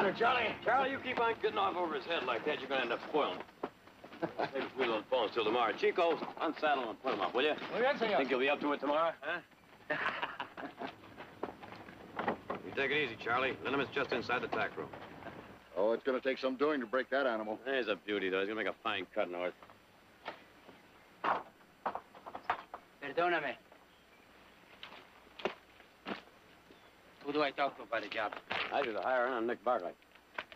matter, Charlie? Charlie, you keep on getting off over his head like that, you're going to end up spoiling him. Maybe we don't phone till tomorrow. Chico, unsaddle and put him up, will you? Muy bien, senor. Think you'll be up to it tomorrow, huh? You take it easy, Charlie. Linneman's just inside the tack room. Oh, it's going to take some doing to break that animal. He's a beauty, though. He's going to make a fine cutting horse. Perdóname. Who do I talk to about the job? I do the hiring. I'm Nick Barkley.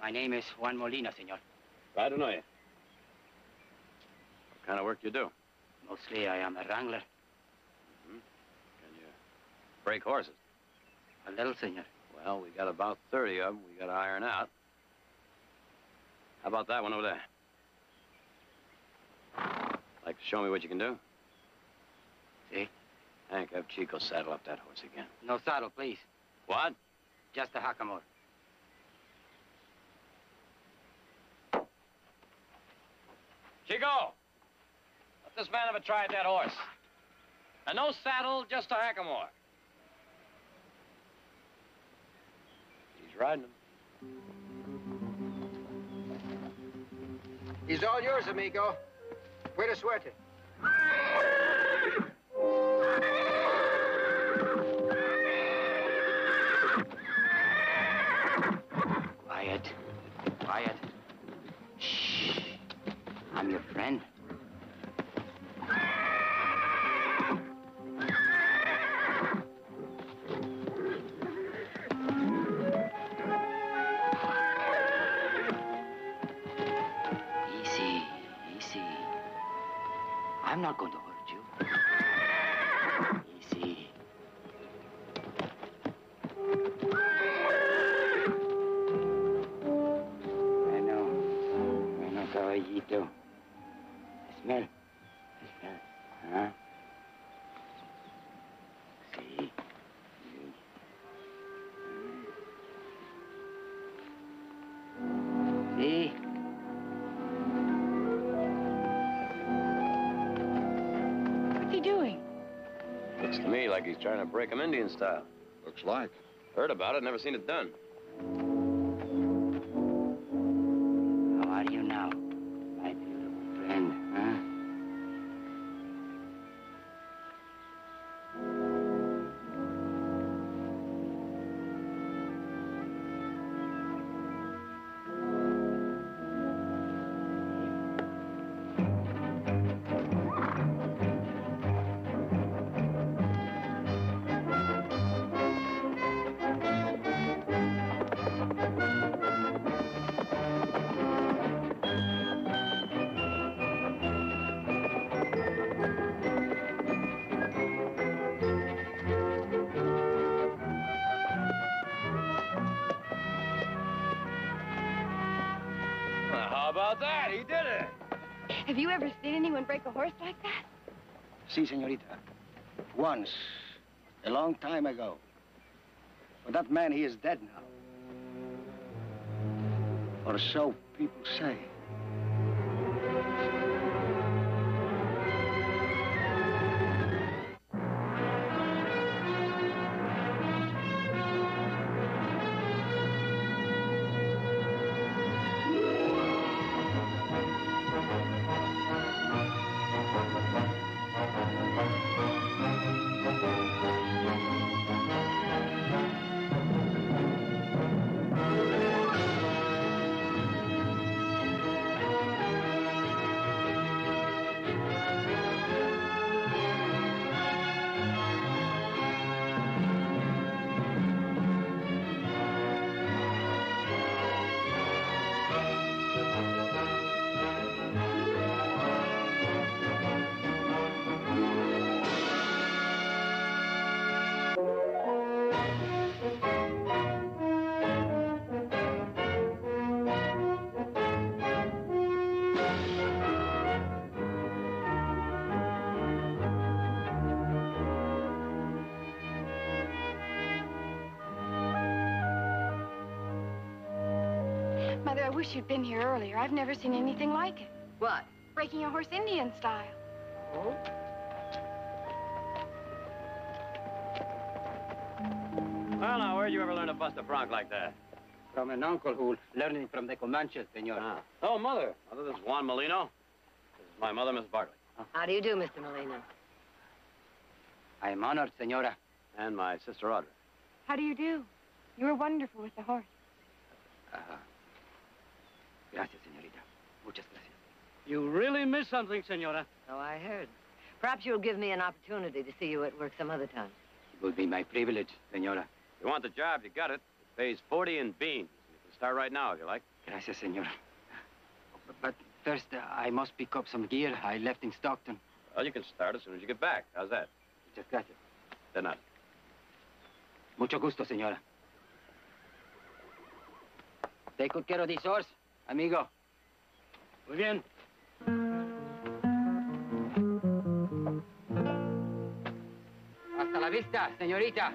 My name is Juan Molina, senor. Glad to know you. What kind of work you do? Mostly I am a wrangler. Can you break horses? A little, senor. Well, we got about 30 of them we got to iron out. How about that one over there? Like to show me what you can do? See? Hank, have Chico saddle up that horse again. No saddle, please. What? Just a hackamore. Chico! Let this man ever tried that horse. And no saddle, just a hackamore. He's riding him. He's all yours, amigo. Puede suerte. Quiet. Quiet. Shh. I'm your friend. Easy, easy. I'm not going to hurt you. Easy. Bueno, caballito. Smell. Smell. Huh? See? See? What's he doing? Looks to me like he's trying to break him Indian style. Looks like. Heard about it, never seen it done. How are you now, my beautiful friend, huh? How about that? He did it. Have you ever seen anyone break a horse like that? Si, señorita. Once. A long time ago. But that man, he is dead now. Or so people say. Mother, I wish you'd been here earlier. I've never seen anything like it. What? Breaking a horse Indian style. Oh? Well, now, where'd you ever learn to bust a bronc like that? from an uncle who learning from the Comanches, senor. Ah. Oh, Mother. Mother, this is Juan Molino. This is my mother, Miss Barkley. How do you do, Mr. Molina? I am honored, senora. And my sister Audrey. How do you do? You were wonderful with the horse. Gracias, señorita. Muchas gracias. You really missed something, senora. So I heard. Perhaps you'll give me an opportunity to see you at work some other time. It will be my privilege, senora. If you want the job, you got it. It pays 40 in beans. You can start right now if you like. Gracias, senora. But first, I must pick up some gear I left in Stockton. Well, you can start as soon as you get back. How's that? Muchas gracias. De nada. Mucho gusto, señora. Take good care of this horse, amigo. Muy bien. Hasta la vista, señorita.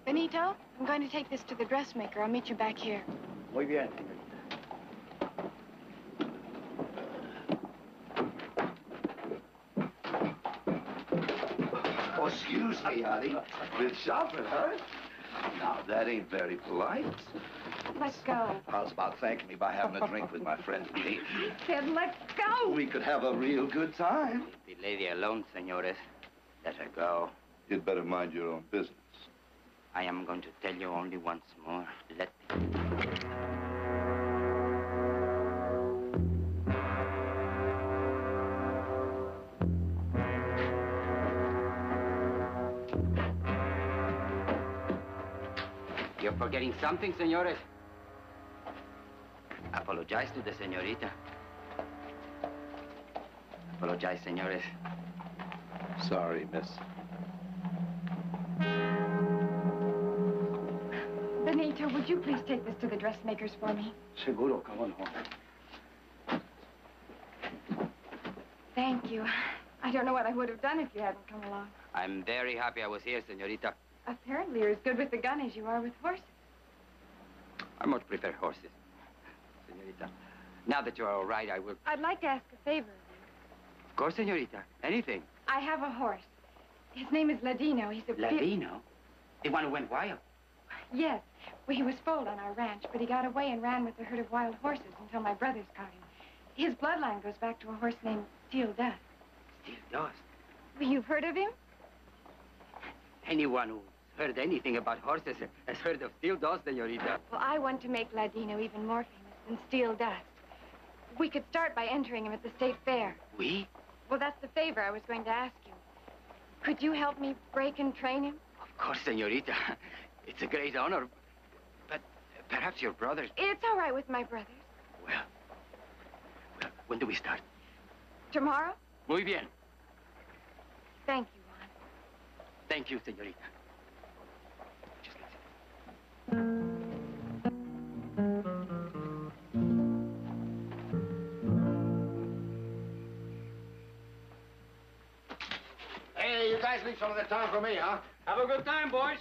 Benito, I'm going to take this to the dressmaker. I'll meet you back here. Muy bien, señorita. Oh, excuse me, honey. Been shopping, huh? Now, that ain't very polite. Let go. How's about thanking me by having a drink with my friend Pete? Said let go. We could have a real good time. The lady alone, senores. Let her go. You'd better mind your own business. I am going to tell you only once more. Let You're forgetting something, senores. Apologize to the señorita. Apologize, senores. Sorry, miss. Benito, would you please take this to the dressmakers for me? Seguro, come on. Thank you. I don't know what I would have done if you hadn't come along. I'm very happy I was here, señorita. Apparently, you're as good with the gun as you are with horses. I much prefer horses, señorita. Now that you're all right, I will... I'd like to ask a favor of you. Of course, señorita. Anything. I have a horse. His name is Ladino. He's a Ladino? The one who went wild? Yes. Well, he was foaled on our ranch, but he got away and ran with a herd of wild horses until my brothers caught him. His bloodline goes back to a horse named Steel Dust. Steel Dust? Well, you've heard of him? Anyone who's heard anything about horses has heard of Steel Dust, señorita. Well, I want to make Ladino even more famous than Steel Dust. We could start by entering him at the state fair. We? Well, that's the favor I was going to ask you. Could you help me break and train him? Of course, señorita. It's a great honor. But perhaps your brothers... It's all right with my brothers. Well, when do we start? Tomorrow? Muy bien. Thank you, Juan. Thank you, señorita. Muchas gracias. Hey, you guys leave some of that time for me, huh? Have a good time, boys.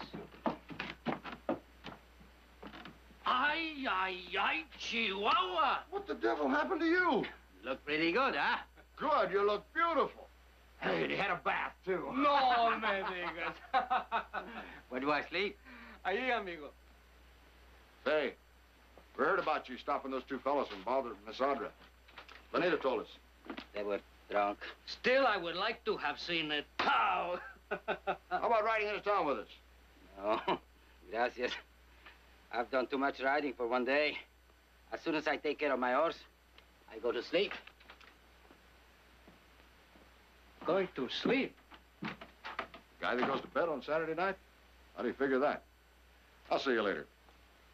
Ay, ay, ay, Chihuahua. What the devil happened to you? Look pretty good, huh? Good, you look beautiful. Hey, they had a bath, too. No me digas. Where do I sleep? Ahí, amigo. Say, we heard about you stopping those two fellas and bothering Miss Audrey. Benito told us. They were drunk. Still, I would like to have seen it. Pow! How about riding into town with us? No, gracias. I've done too much riding for one day. As soon as I take care of my horse, I go to sleep. Going to sleep? Guy that goes to bed on Saturday night? How do you figure that? I'll see you later.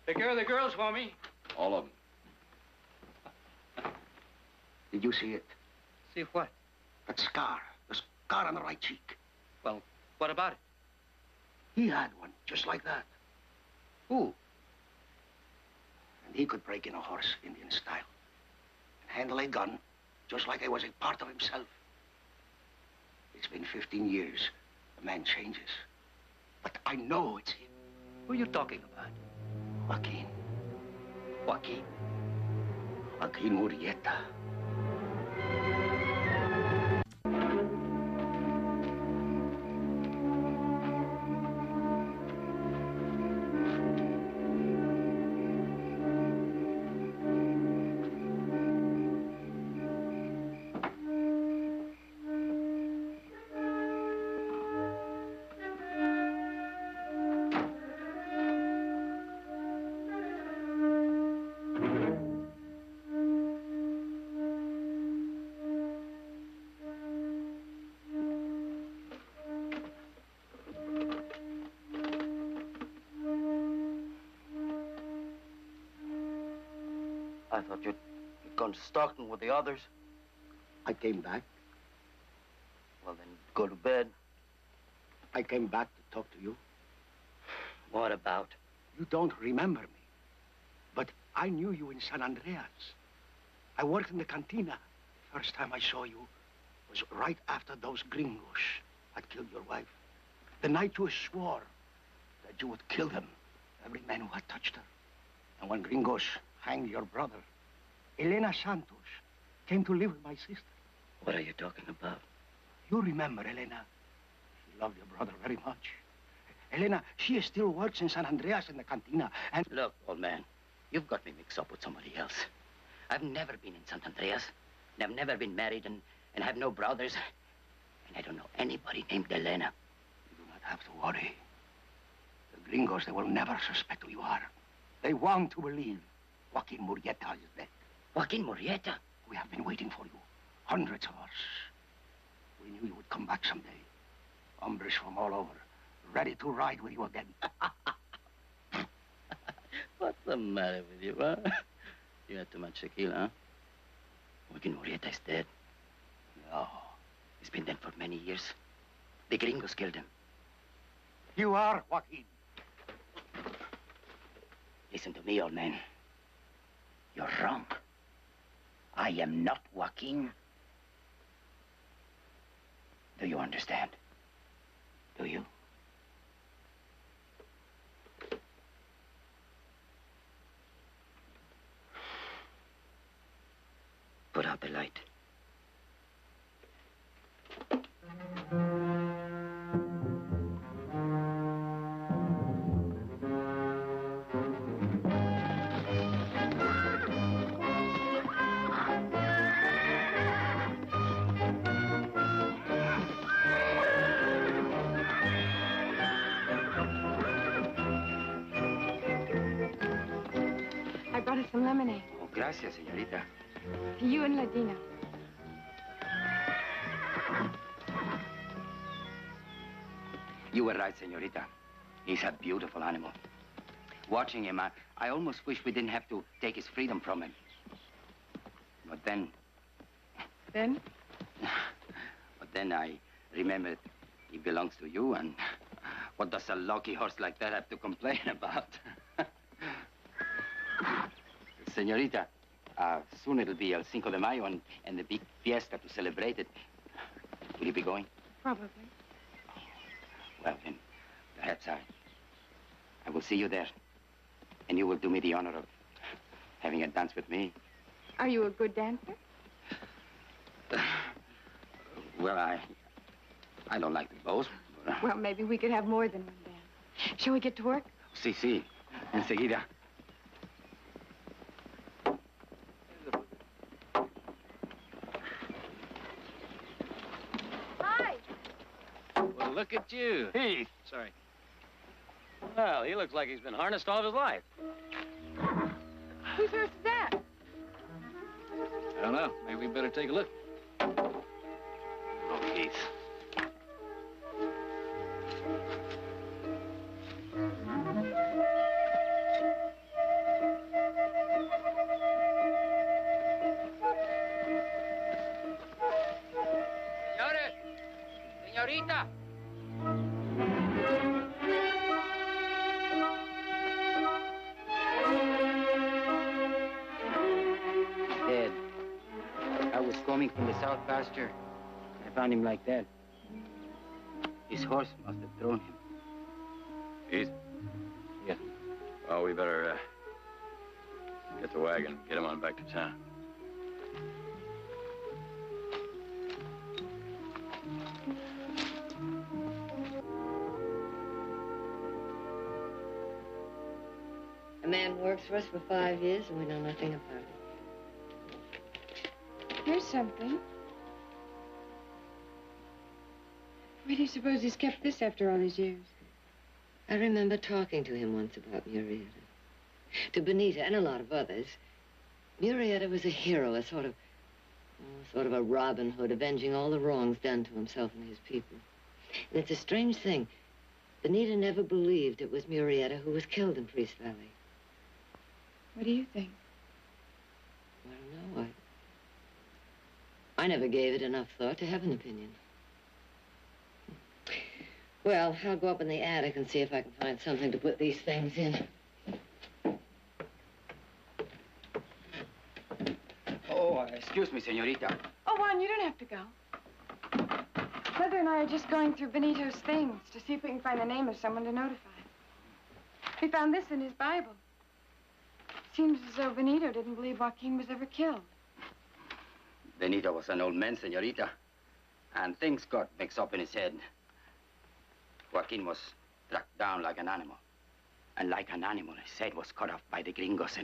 Take care of the girls for me. All of them. Did you see it? See what? That scar. The scar on the right cheek. Well, what about it? He had one, just like that. Who? And he could break in a horse, Indian style. And handle a gun, just like it was a part of himself. It's been 15 years. A man changes. But I know it's him. Who are you talking about? Joaquin. Joaquin. Joaquin Murrieta. I thought you'd gone stalking with the others. I came back. Well, then go to bed. I came back to talk to you. What about? You don't remember me. But I knew you in San Andreas. I worked in the cantina. First time I saw you was right after those gringos had killed your wife. The night you swore that you would kill them, every man who had touched her. And when gringos hanged your brother, Elena Santos came to live with my sister. What are you talking about? You remember Elena. She loved your brother very much. Elena, she still works in San Andreas in the cantina, and... Look, old man, you've got me mixed up with somebody else. I've never been in San Andreas, and I've never been married, and have no brothers. And I don't know anybody named Elena. You do not have to worry. The gringos, they will never suspect who you are. They want to believe Joaquin Murrieta is dead. Joaquin Murrieta? We have been waiting for you. Hundreds of us. We knew you would come back someday. Hombres from all over, ready to ride with you again. What's the matter with you, huh? You had too much tequila, huh? Joaquin Murrieta is dead. No. He's been dead for many years. The gringos killed him. You are Joaquin. Listen to me, old man. You're wrong. I am not Joaquin. Do you understand? Do you? Put out the light. I brought us some lemonade. Oh, gracias, señorita. To you and Ladina. You were right, señorita. He's a beautiful animal. Watching him, I almost wish we didn't have to take his freedom from him. But then... Then? But then I remembered he belongs to you, and what does a lucky horse like that have to complain about? Señorita, soon it'll be El Cinco de Mayo and the big fiesta to celebrate it. Will you be going? Probably. Well, then, perhaps I will see you there. And you will do me the honor of having a dance with me. Are you a good dancer? Well, I don't like to boast. But, Well, maybe we could have more than one dance. Shall we get to work? Sí. Enseguida. Hi. Well, look at you. Heath. Sorry. Well, he looks like he's been harnessed all of his life. Whose horse is that? I don't know. Maybe we better take a look. Oh, Keith. Señores, señorita. Dead. I was coming from the south pasture. I found him like that. His horse must have thrown him. Heath? Yeah. Well, we better get the wagon, get him on back to town. A man works for us for 5 years and we know nothing about it. Here's something. Where do you suppose he's kept this after all these years? I remember talking to him once about Murrieta. To Benita and a lot of others, Murrieta was a hero, a sort of a Robin Hood, avenging all the wrongs done to himself and his people. And it's a strange thing. Benita never believed it was Murrieta who was killed in Priest Valley. What do you think? I don't know. I never gave it enough thought to have an opinion. Well, I'll go up in the attic and see if I can find something to put these things in. Oh, excuse me, señorita. Oh, Juan, you don't have to go. Mother and I are just going through Benito's things to see if we can find the name of someone to notify. We found this in his Bible. Seems as though Benito didn't believe Joaquin was ever killed. Benito was an old man, señorita. And things got mixed up in his head. Joaquin was struck down like an animal. And like an animal, his head was cut off by the gringos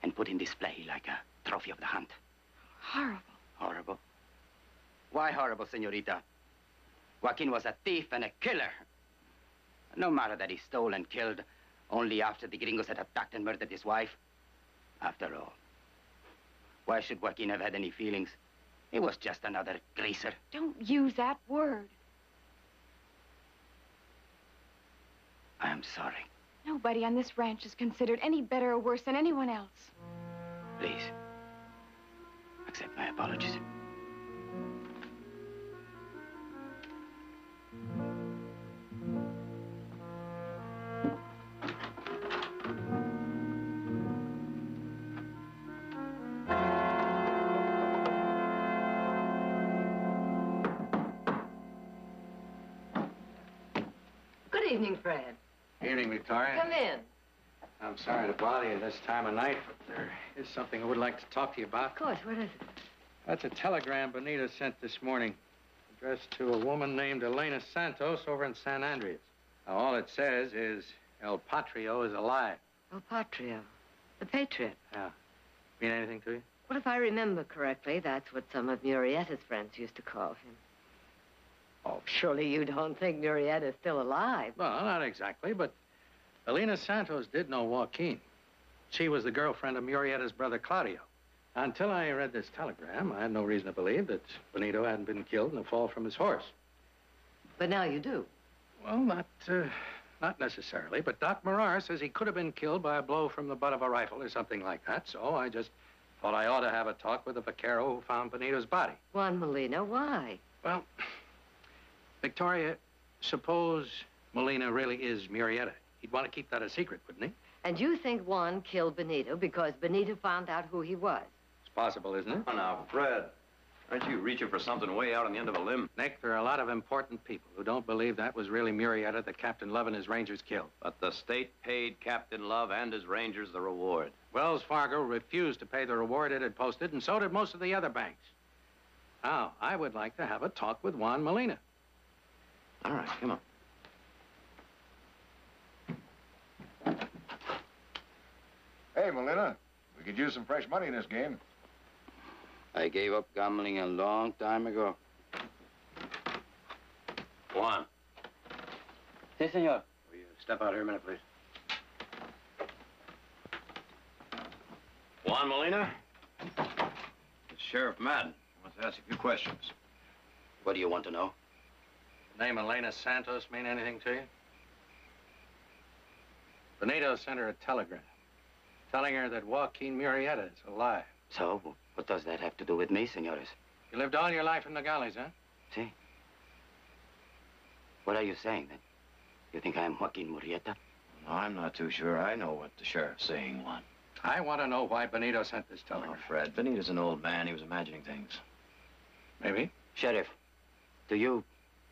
and put in display like a trophy of the hunt. Horrible. Horrible? Why horrible, señorita? Joaquin was a thief and a killer. No matter that he stole and killed only after the gringos had attacked and murdered his wife. After all, why should Joaquin have had any feelings? He was just another greaser. Don't use that word. I am sorry. Nobody on this ranch is considered any better or worse than anyone else. Please, accept my apologies. Good evening, Fred. Evening, Victoria. Come in. I'm sorry to bother you this time of night, but there is something I would like to talk to you about. Of course, what is it? That's a telegram Benita sent this morning, addressed to a woman named Elena Santos over in San Andreas. Now, all it says is El Patrio is alive. El Patrio, the Patriot. Yeah. Mean anything to you? Well, if I remember correctly, that's what some of Murrieta's friends used to call him. Oh, surely you don't think Murrieta's still alive. Well, not exactly, but Elena Santos did know Joaquin. She was the girlfriend of Murrieta's brother, Claudio. Until I read this telegram, I had no reason to believe that Benito hadn't been killed in a fall from his horse. But now you do. Well, not necessarily, but Doc Morar says he could have been killed by a blow from the butt of a rifle or something like that, so I just thought I ought to have a talk with the vaquero who found Benito's body. Juan Molina, why? Well, Victoria, suppose Molina really is Murrieta. He'd want to keep that a secret, wouldn't he? And you think Juan killed Benito because Benito found out who he was? It's possible, isn't it? Oh, now, Fred, aren't you reaching for something way out on the end of a limb? Nick, there are a lot of important people who don't believe that was really Murrieta that Captain Love and his Rangers killed. But the state paid Captain Love and his Rangers the reward. Wells Fargo refused to pay the reward it had posted, and so did most of the other banks. Now, I would like to have a talk with Juan Molina. All right, come on. Hey, Molina, we could use some fresh money in this game. I gave up gambling a long time ago. Juan. Si, senor. Will you step out here a minute, please? Juan Molina? It's Sheriff Madden. Wants to ask you a few questions. What do you want to know? The name Elena Santos mean anything to you? Benito sent her a telegram telling her that Joaquin Murrieta is alive. So, what does that have to do with me, senores? You lived all your life in the galleys, huh? Si. What are you saying, then? You think I am Joaquin Murrieta? No, I'm not too sure. I know what the sheriff's saying, Juan. I want to know why Benito sent this telegram. Oh, Fred, Benito's an old man. He was imagining things. Maybe. Sheriff, to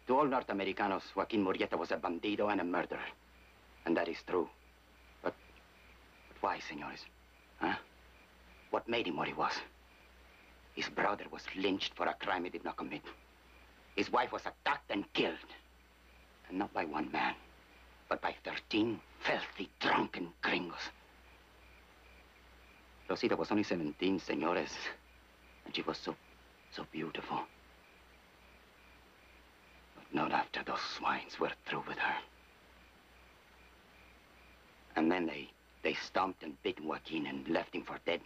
all North Americanos, Joaquin Murrieta was a bandido and a murderer. And that is true. But Why, senores? Huh? What made him what he was? His brother was lynched for a crime he did not commit. His wife was attacked and killed. And not by one man, but by 13 filthy, drunken gringos. Rosita was only 17, senores. And she was so beautiful. But not after those swines were through with her. And then they stomped and bit Joaquin and left him for dead.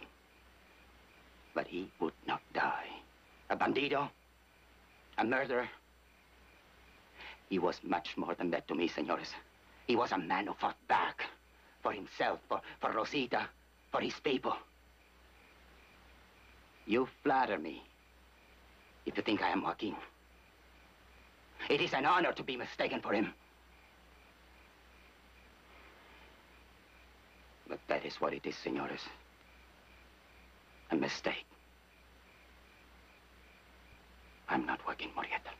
But he would not die. A bandido, a murderer. He was much more than that to me, senores. He was a man who fought back for himself, for Rosita, for his people. You flatter me if you think I am Joaquin. It is an honor to be mistaken for him. But that is what it is, senores. A mistake. I'm not Joaquin Murrieta.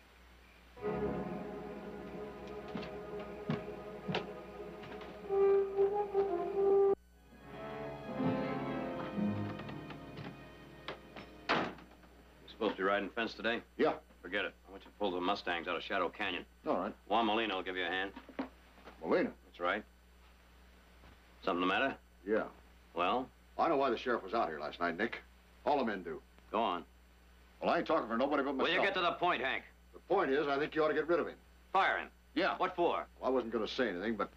Supposed to be riding fence today? Yeah. Forget it. I want you to pull the Mustangs out of Shadow Canyon. All right. Juan Molina will give you a hand. Molina? That's right. Something the matter? Yeah. Well? I know why the sheriff was out here last night, Nick. All the men do. Go on. Well, I ain't talking for nobody but myself. Will you get to the point, Hank? The point is, I think you ought to get rid of him. Fire him. Yeah. What for? Well, I wasn't going to say anything, but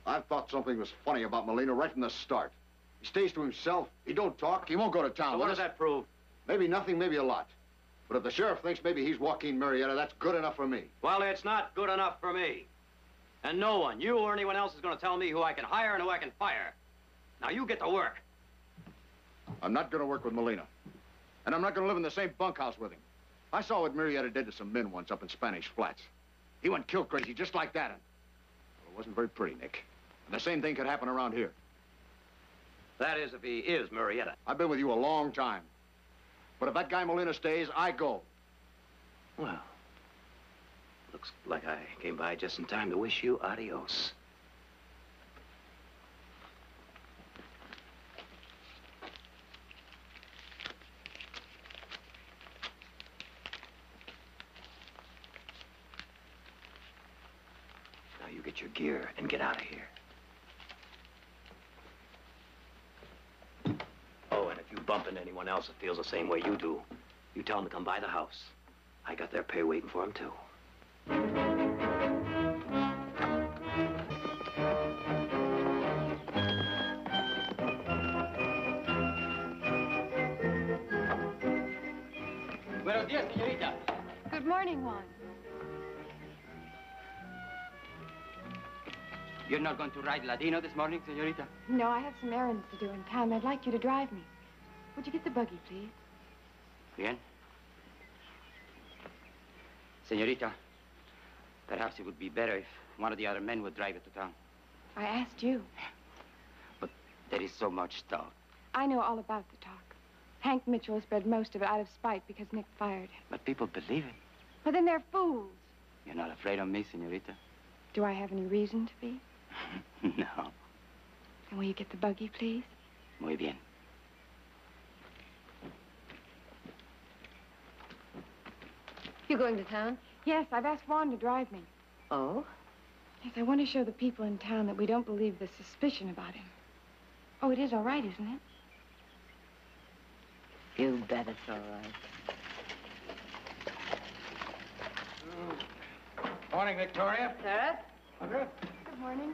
I thought something was funny about Molina right from the start. He stays to himself. He don't talk. He won't go to town So with what us. does that prove? Maybe nothing, maybe a lot. But if the sheriff thinks maybe he's Joaquin Murrieta, that's good enough for me. Well, it's not good enough for me. And no one, you or anyone else, is going to tell me who I can hire and who I can fire. Now, you get to work. I'm not going to work with Molina. And I'm not going to live in the same bunkhouse with him. I saw what Murrieta did to some men once up in Spanish Flats. He went kill crazy just like that. And well, it wasn't very pretty, Nick. And the same thing could happen around here. That is, if he is Murrieta. I've been with you a long time. But if that guy Molina stays, I go. Well, looks like I came by just in time to wish you adios. Now you get your gear and get out of here. Oh, and if you bump into anyone else that feels the same way you do, you tell them to come by the house. I got their pay waiting for them, too. Buenos dias, señorita. Good morning, Juan. You're not going to ride Ladino this morning, señorita? No, I have some errands to do in town. I'd like you to drive me. Would you get the buggy, please? Bien. Señorita, perhaps it would be better if one of the other men would drive it to town. I asked you. But there is so much talk. I know all about the talk. Hank Mitchell has spread most of it out of spite because Nick fired him. But people believe it. But then they're fools. You're not afraid of me, señorita? Do I have any reason to be? No. And will you get the buggy, please? Muy bien. You going to town? Yes, I've asked Juan to drive me. Oh? Yes, I want to show the people in town that we don't believe the suspicion about him. Oh, it is all right, isn't it? You bet it's all right. Morning, Victoria. Sheriff? Audra. Good morning.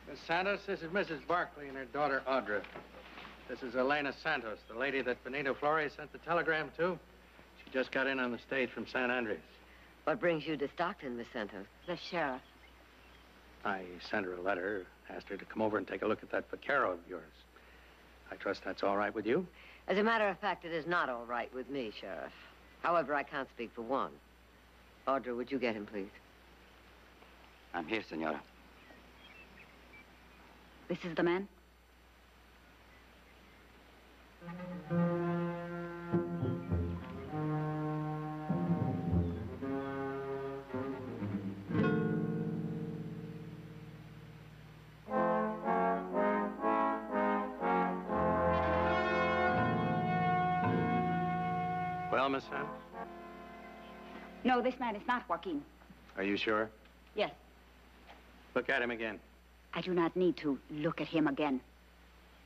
Miss Santos, this is Mrs. Barkley and her daughter, Audra. This is Elena Santos, the lady that Benito Flores sent the telegram to. She just got in on the stage from San Andres. What brings you to Stockton, Miss Santos? The sheriff. I sent her a letter, asked her to come over and take a look at that vaquero of yours. I trust that's all right with you? As a matter of fact, it is not all right with me, Sheriff. However, I can't speak for one. Audra, would you get him, please? I'm here, senora. This is the man? Well, Miss Santos? No, this man is not Joaquin. Are you sure? Yes. Look at him again. I do not need to look at him again.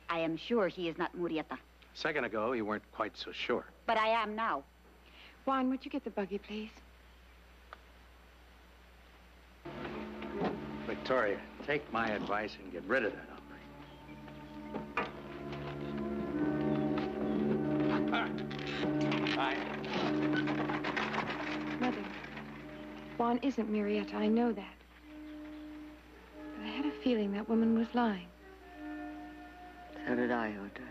I am sure he is not Murrieta. A second ago, you weren't quite so sure. But I am now. Juan, would you get the buggy, please? Victoria, take my advice and get rid of that hombre. Hi. Mother, Juan isn't Murrieta. I know that. But I had a feeling that woman was lying. So did I, Audra.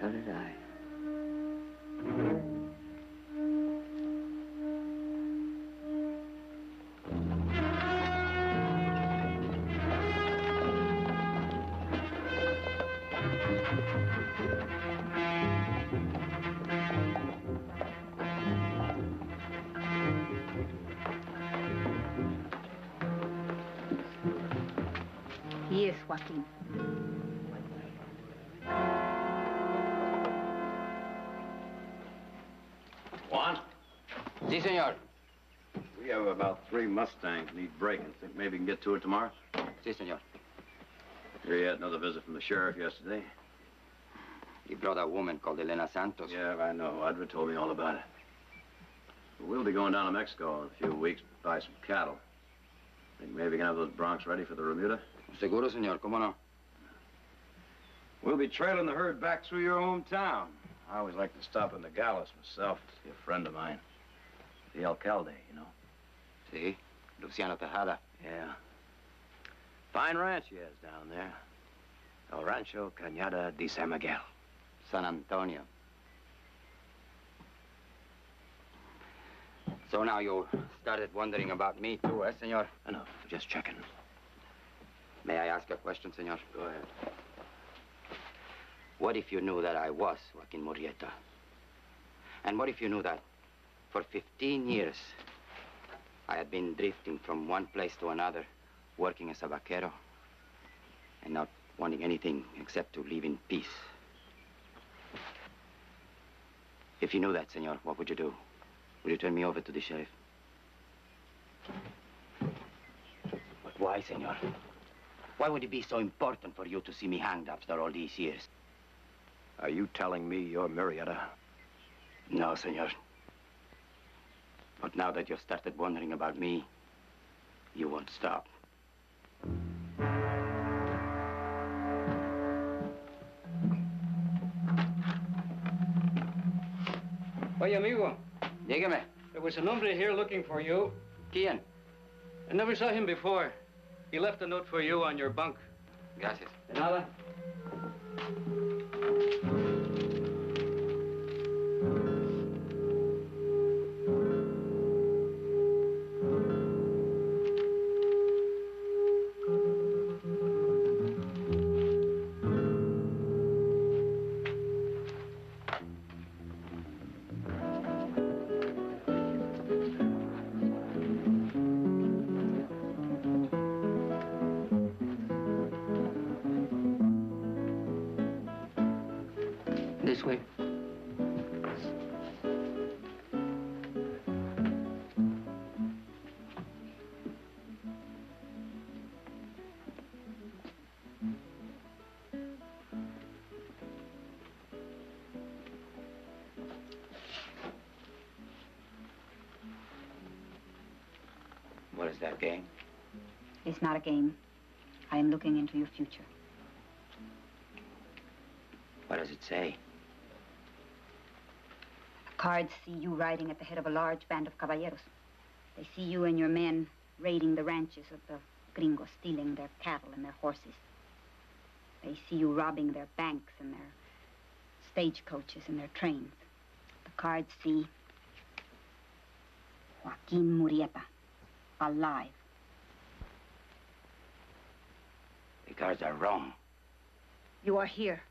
So did I. Yes, Joaquin. Juan? Si, senor. We have about 3 Mustangs need breaking. Think maybe we can get to it tomorrow? Si, senor. Here you had another visit from the sheriff yesterday. He brought a woman called Elena Santos. Yeah, I know. Audra told me all about it. We'll be going down to Mexico in a few weeks to buy some cattle. Think maybe we can have those broncs ready for the remuda? Seguro, senor. ¿Cómo no? We'll be trailing the herd back through your hometown. I always like to stop in the Gallows myself to see a friend of mine. The alcalde, you know. Si. Luciano Tejada. Yeah. Fine ranch he has down there. El Rancho Cañada de San Miguel. San Antonio. So now you started wondering about me, too, eh, senor? No, just checking. May I ask a question, senor? Go ahead. What if you knew that I was Joaquin Murrieta? And what if you knew that for 15 years I had been drifting from one place to another, working as a vaquero, and not wanting anything except to live in peace? If you knew that, senor, what would you do? Would you turn me over to the sheriff? But why, senor? Why would it be so important for you to see me hanged after all these years? Are you telling me you're Murrieta? No, senor. But now that you've started wondering about me, you won't stop. Oye, amigo. Dígame. There was an hombre here looking for you. ¿Quién? I never saw him before. He left a note for you on your bunk. Gracias. De nada. This way. What is that, game? It's not a game. I am looking into your future. What does it say? Cards see you riding at the head of a large band of caballeros. They see you and your men raiding the ranches of the gringos, stealing their cattle and their horses. They see you robbing their banks and their stagecoaches and their trains. The cards see Joaquin Murrieta, alive. The cards are wrong. You are here.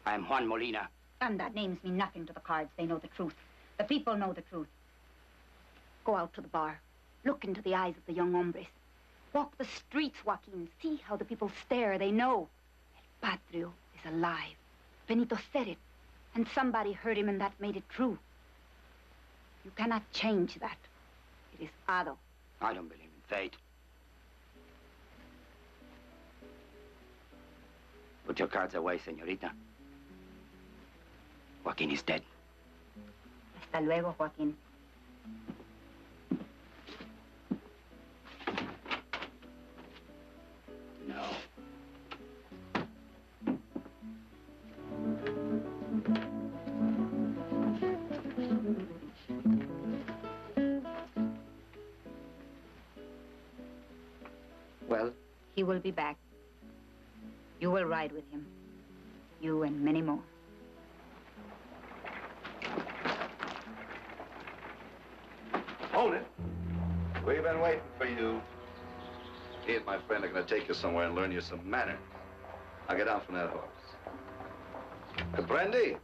I'm Juan Molina. And that names mean nothing to the cards. They know the truth. The people know the truth. Go out to the bar. Look into the eyes of the young hombres. Walk the streets, Joaquin. See how the people stare. They know. El Patrio is alive. Benito said it. And somebody hurt him and that made it true. You cannot change that. It is Ado. I don't believe in fate. Put your cards away, señorita. Joaquin is dead. Hasta luego, Joaquin. No. Well, he will be back. You will ride with him. You and many more. Hold it. We've been waiting for you. He and my friend are going to take you somewhere and learn you some manners. Now get down from that horse. Comprende?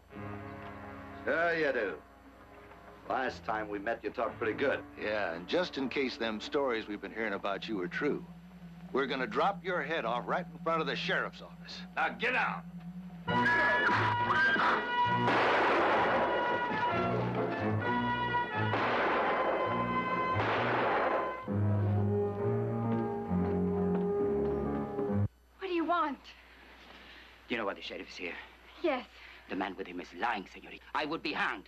Sure you do. Last time we met, you talked pretty good. Yeah, and just in case them stories we've been hearing about you are true, we're gonna drop your head off right in front of the sheriff's office. Now get out. What do you want? You know why the sheriff is here? Yes. The man with him is lying, señorita. I would be hanged.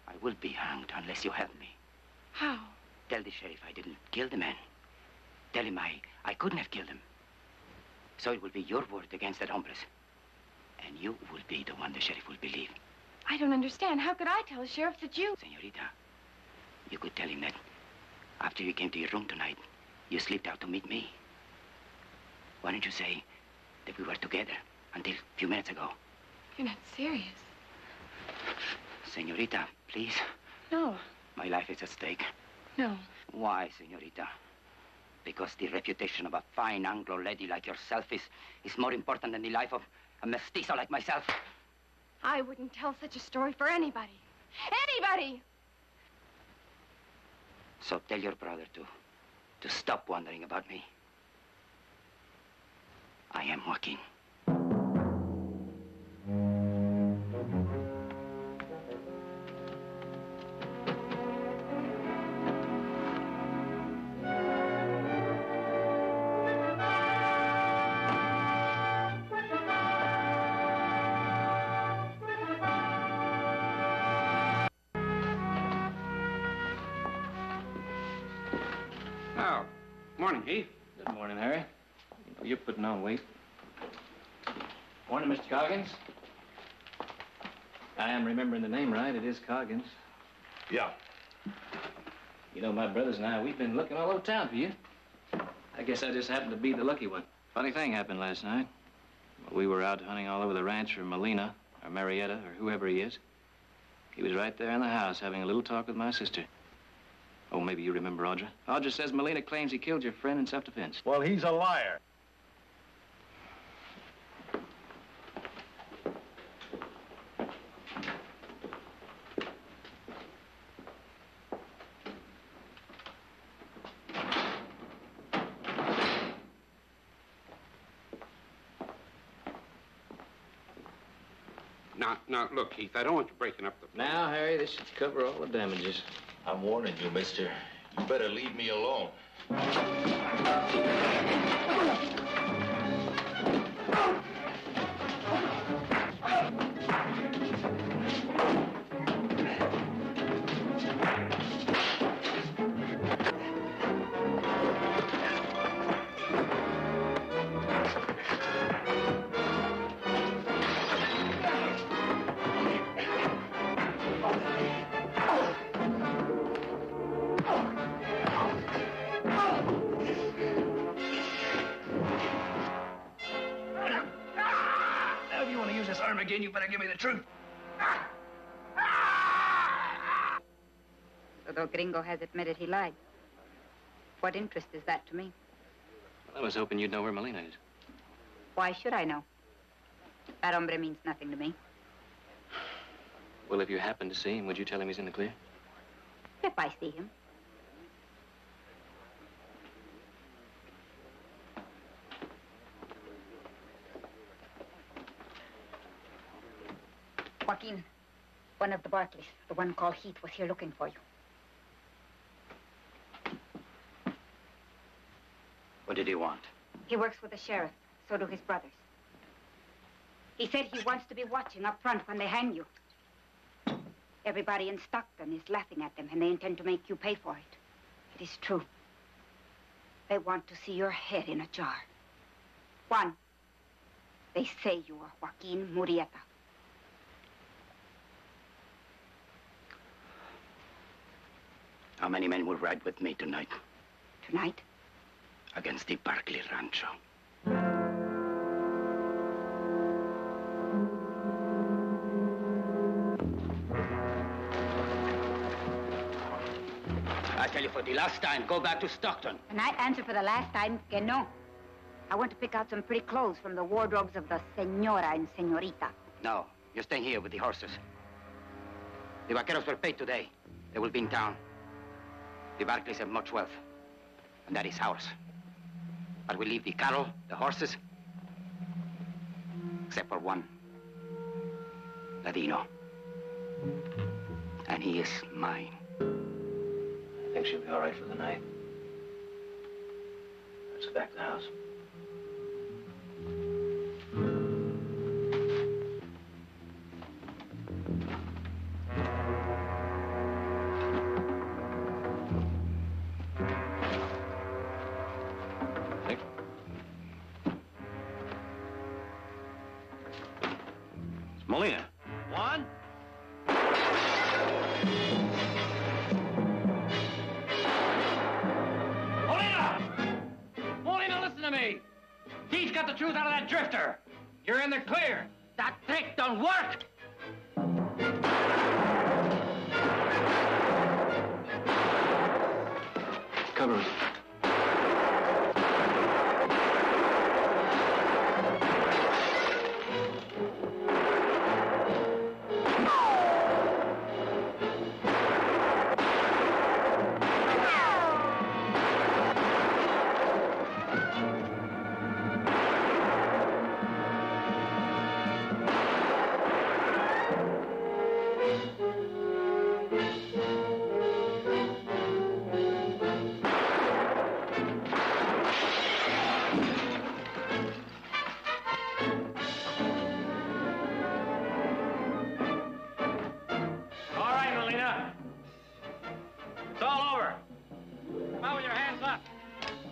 I will be hanged unless you help me. How? Tell the sheriff I didn't kill the man. Tell him I couldn't have killed him. So it will be your word against that hombres. And you will be the one the sheriff will believe. I don't understand. How could I tell the sheriff that you... Señorita, you could tell him that after you came to your room tonight, you slipped out to meet me. Why don't you say that we were together until a few minutes ago? You're not serious. Señorita, please. No. My life is at stake. No. Why, señorita? Because the reputation of a fine Anglo lady like yourself is more important than the life of a mestizo like myself. I wouldn't tell such a story for anybody. Anybody! So tell your brother to stop wondering about me. I am Joaquin. Oh, morning, Heath. Good morning, Harry. You're putting on weight. Morning, Mr. Coggins. I am remembering the name right. It is Coggins. Yeah. You know, my brothers and I, we've been looking all over town for you. I guess I just happened to be the lucky one. Funny thing happened last night. We were out hunting all over the ranch for Molina, or Marietta, or whoever he is. He was right there in the house having a little talk with my sister. Oh, maybe you remember Audra. Audra says Molina claims he killed your friend in self-defense. Well, he's a liar. Now, look, Heath, I don't want you breaking up the... Now, Harry, this should cover all the damages. I'm warning you, mister. You better leave me alone. Again, you better give me the truth. So the gringo has admitted he lied. What interest is that to me? Well, I was hoping you'd know where Molina is. Why should I know? That hombre means nothing to me. Well, if you happen to see him, would you tell him he's in the clear? If I see him. Joaquin. Joaquin. One of the Barclays, the one called Heath, was here looking for you. What did he want? He works for the sheriff. So do his brothers. He said he wants to be watching up front when they hang you. Everybody in Stockton is laughing at them, and they intend to make you pay for it. It is true. They want to see your head in a jar. Juan, they say you are Joaquin Murrieta. How many men will ride with me tonight? Tonight? Against the Barclay Rancho. I tell you for the last time, go back to Stockton. And I answer for the last time que no. I want to pick out some pretty clothes from the wardrobes of the senora and senorita. No, you're staying here with the horses. The vaqueros were paid today. They will be in town. The Barclays have much wealth, and that is ours. But we leave the cattle, the horses, except for one, Ladino. And he is mine. I think she'll be all right for the night. Let's go back to the house. Molina. Juan? Molina, listen to me. He's got the truth out of that drifter. You're in the clear. That trick don't work. Cover me.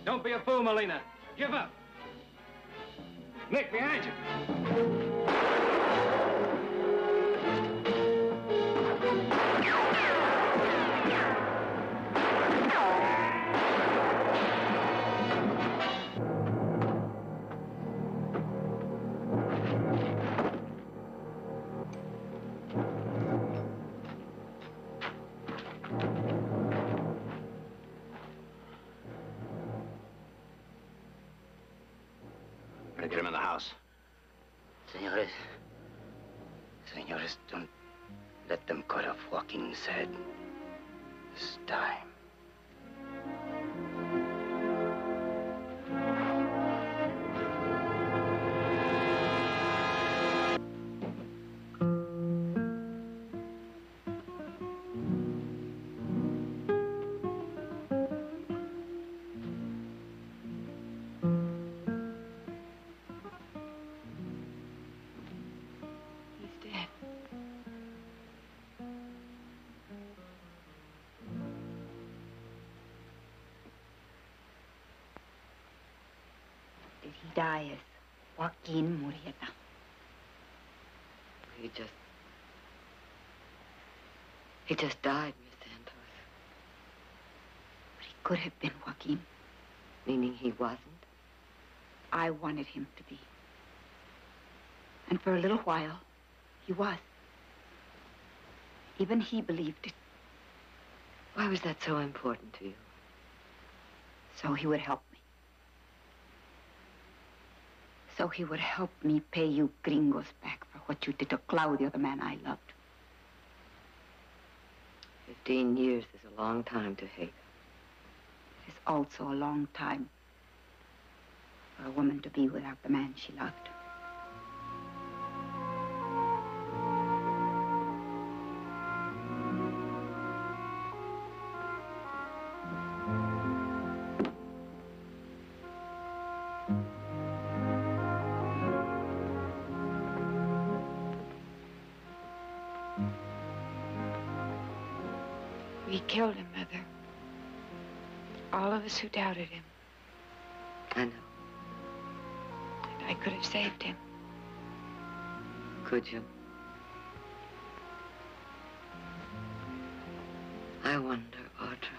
Don't be a fool, Molina. Give up. Nick, behind you. Better get him in the house. Senores, don't let them cut off Joaquin's head this time. Did he die as Joaquin Murrieta? He just died, Miss Santos. But he could have been Joaquin. Meaning he wasn't? I wanted him to be. And for a little while, he was. Even he believed it. Why was that so important to you? So he would help me. So he would help me pay you gringos back for what you did to Claudio, the man I loved. 15 years is a long time to hate. It is also a long time for a woman to be without the man she loved. We killed him, Mother. All of us who doubted him. I know. And I could have saved him. Could you? I wonder, Audra.